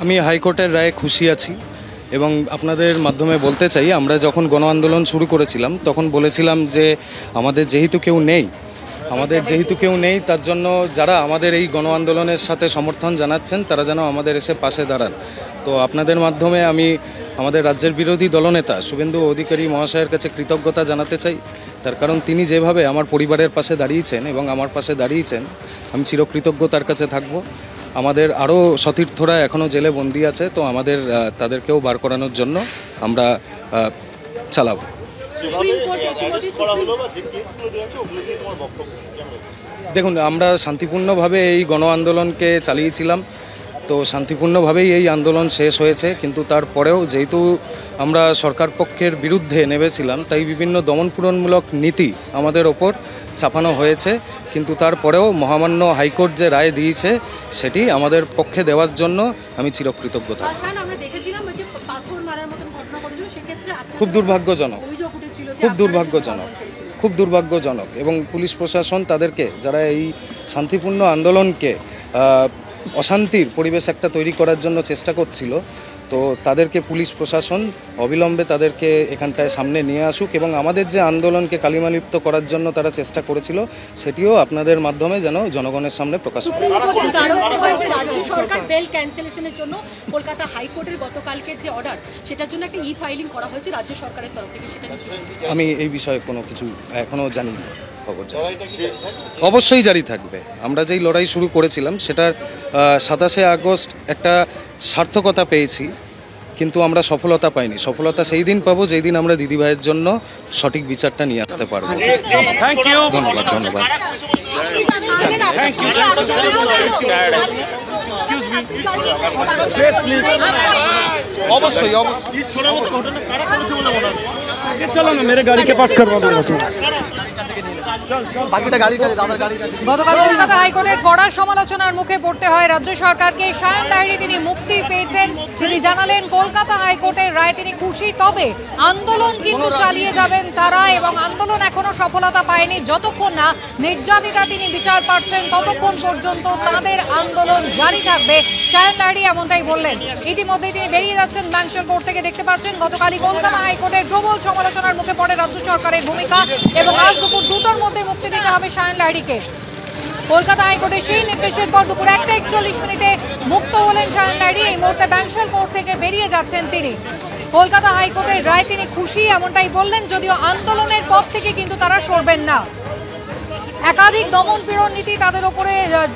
আমি হাইকোর্টের রায়ে খুশি আছি এবং আপনাদের মাধ্যমে বলতে চাই, আমরা যখন গণ আন্দোলন শুরু করেছিলাম তখন বলেছিলাম যে আমাদের যেহেতু কেউ নেই তার জন্য যারা আমাদের এই গণ আন্দোলনের সাথে সমর্থন জানাচ্ছেন তারা যেন আমাদের এসে পাশে দাঁড়ান। তো আপনাদের মাধ্যমে আমি আমাদের রাজ্যের বিরোধী দলনেতা শুভেন্দু অধিকারী মহাশয়ের কাছে কৃতজ্ঞতা জানাতে চাই। তার কারণ তিনি যেভাবে আমার পরিবারের পাশে দাঁড়িয়েছেন এবং আমার পাশে দাঁড়িয়েছেন, আমি চিরকৃতজ্ঞ তার কাছে থাকব। আমাদের আরও সতীর্থরা এখনও জেলে বন্দী আছে, তো আমাদের তাদেরকেও বার করানোর জন্য আমরা চালাবো। দেখুন, আমরা শান্তিপূর্ণভাবে এই গণ আন্দোলনকে চালিয়েছিলাম, তো শান্তিপূর্ণভাবেই এই আন্দোলন শেষ হয়েছে। কিন্তু তারপরেও যেহেতু আমরা সরকার পক্ষের বিরুদ্ধে নেমেছিলাম, তাই বিভিন্ন দমনপীড়নমূলক নীতি আমাদের ওপর চাপানো হয়েছে। কিন্তু তারপরেও মহামান্য হাইকোর্ট যে রায় দিয়েছে সেটি আমাদের পক্ষে দেওয়ার জন্য আমি চিরকৃতজ্ঞ থাকব। খুব দুর্ভাগ্যজনক এবং পুলিশ প্রশাসন তাদেরকে, যারা এই শান্তিপূর্ণ আন্দোলনকে অশান্তির পরিবেশ একটা তৈরি করার জন্য চেষ্টা করছিল, তো তাদেরকে পুলিশ প্রশাসন অবিলম্বে তাদেরকে এখানটায় সামনে নিয়ে আসুক এবং আমাদের যে আন্দোলনকে কালিমালিপ্ত করার জন্য তারা চেষ্টা করেছিল সেটিও আপনাদের মাধ্যমে যেন জনগণের সামনে প্রকাশ করে। কলকাতা হাইকোর্টের গতকালকের যে অর্ডার, সেটার জন্য একটা ই-ফাইলিং করা হয়েছে রাজ্য সরকারের তরফ থেকে, আমি এই বিষয়ে কোনো কিছু এখনও জানি না। অবশ্যই জারি থাকবে। আমরা যেই লড়াই শুরু করেছিলাম সেটার 27শে আগস্ট একটা সার্থকতা পেয়েছি, কিন্তু আমরা সফলতা পাইনি। সফলতা সেই দিন পাবো যেই দিন আমরা দিদিভাইয়ের জন্য সঠিক বিচারটা নিয়ে আসতে পারবো। ধন্যবাদ। অবশ্যই चलो ना मेरे गाड़ी के पास करवा दूंगा तुम। গতকাল কলকাতা হাইকোর্টের কড়া সমালোচনার মুখে পড়তে হয় রাজ্য সরকারকে। সায়ন লাহিড়ী তিনি মুক্তি পেয়েছেন। তিনি জানালেন কলকাতা হাইকোর্টের রায় তিনি খুশি, তবে আন্দোলন কিন্তু চালিয়ে যাবেন তারা এবং আন্দোলন এখনো সফলতা পায়নি। যতক্ষণ না নির্যাতিতা তিনি বিচার পাচ্ছেন ততক্ষণ পর্যন্ত তাদের আন্দোলন জারি থাকবে। সায়ন লাহিড়ী এমনটাই বললেন। ইতিমধ্যে তিনি বেরিয়ে যাচ্ছেন ব্যাংশাল কোর্ট থেকে। দেখতে পাচ্ছেন গতকালই কলকাতা হাইকোর্টের প্রবল সমালোচনার মুখে পড়ে রাজ্য সরকারের ভূমিকা এবং আজ দুপুর 2টার মধ্যে মুক্তি দিতে হবে সায়ন লাহিড়ীকে। কলকাতা হাইকোর্টের সেই নির্দেশের পর দুপুর 1:41 মুক্ত হলেন সায়ন লাহিড়ী। এই মুহূর্তে ব্যাংশাল কোর্ট থেকে বেরিয়ে যাচ্ছেন তিনি। কলকাতা হাইকোর্টের রায় তিনি খুশি এমনটাই বললেন, যদিও আন্দোলনের পথ থেকে কিন্তু তারা সরবেন না। একাধিক দমন পীড়ন নীতি তাদের উপরে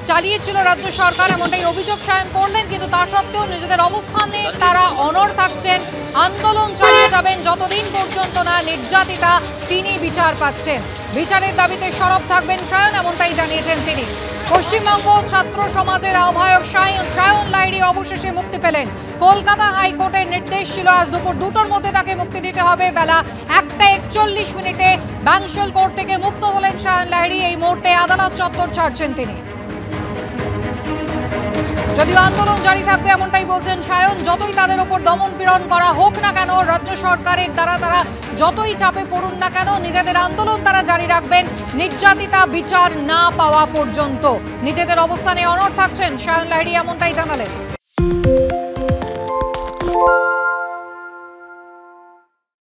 চালিয়েছিল রাজ্য সরকার, এমনটাই অভিযোগ সায়ন করলেন। কিন্তু তা সত্ত্বেও নিজেদের অবস্থানে তারা অনড় থাকছেন, আন্দোলন চালিয়ে যাবেন যতদিন পর্যন্ত না নির্যাতিতা তিনি বিচার পাচ্ছেন। বিচারের দাবিতে সরব থাকবেন সায়ন, এমনটাই জানিয়েছেন তিনি। পশ্চিমবঙ্গ ছাত্র সমাজের আহ্বায়ক সায়ন লাহিড়ী অবশেষে মুক্তি পেলেন। কলকাতা হাইকোর্টের নির্দেশ ছিল আজ দুপুর 2টার মধ্যে তাকে মুক্তি দিতে হবে। বেলা 1:41 ব্যাংশাল কোর্ট থেকে মুক্ত হলেন সায়ন লাহিড়ী। এই মুহূর্তে আদালত চত্বর ছাড়ছেন তিনি। যদিও আন্দোলন জারি থাকবে এমনটাই বলছেন সায়ন। যতই তাদের উপর দমন পীড়ন করা হোক না কেন, রাজ্য সরকারের দ্বারা তারা যতই চাপে পড়ুন না কেন, নিজেদের আন্দোলন তারা জারি রাখবেন নির্যাতিতা বিচার না পাওয়া পর্যন্ত। নিজেদের অবস্থানে অনড় থাকছেন সায়ন লাহিড়ী, এমনটাই জানালেন।